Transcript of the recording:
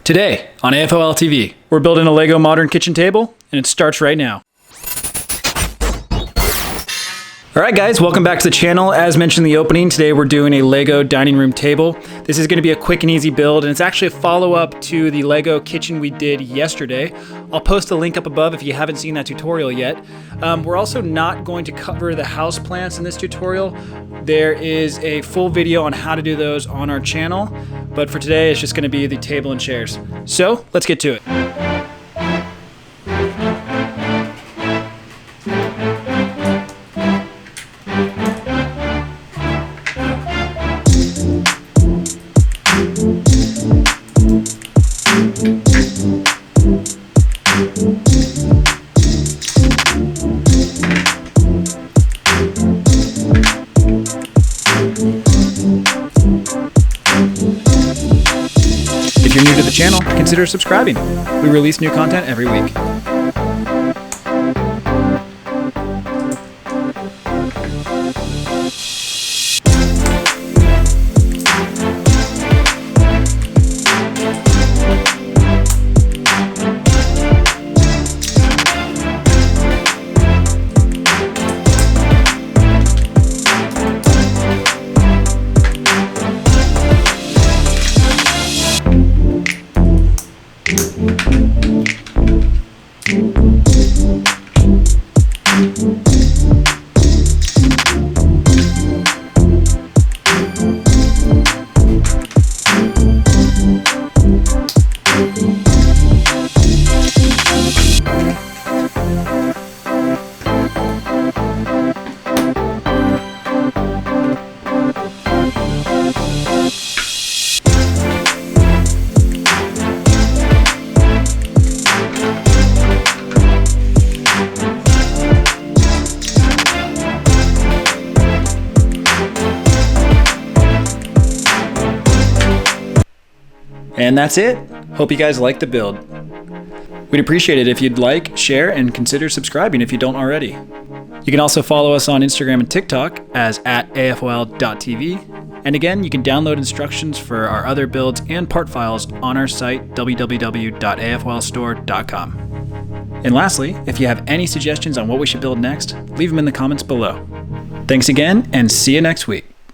Today on AFOL TV, we're building a Lego modern kitchen table, and it starts right now. Alright guys, welcome back to the channel. As mentioned in the opening, today we're doing a Lego dining room table. This is going to be a quick and easy build, and it's actually a follow-up to the Lego kitchen we did yesterday. I'll post a link up above if you haven't seen that tutorial yet. We're also not going to cover the house plants in this tutorial. There is a full video on how to do those on our channel, but for today it's just going to be the table and chairs. So let's get to it. If you're new to the channel, consider subscribing. We release new content every week. And that's it. Hope you guys like the build. We'd appreciate it if you'd like, share, and consider subscribing if you don't already. You can also follow us on Instagram and TikTok as @afol.tv. And again, you can download instructions for our other builds and part files on our site, www.afolstore.com. And lastly, if you have any suggestions on what we should build next, leave them in the comments below. Thanks again, and see you next week.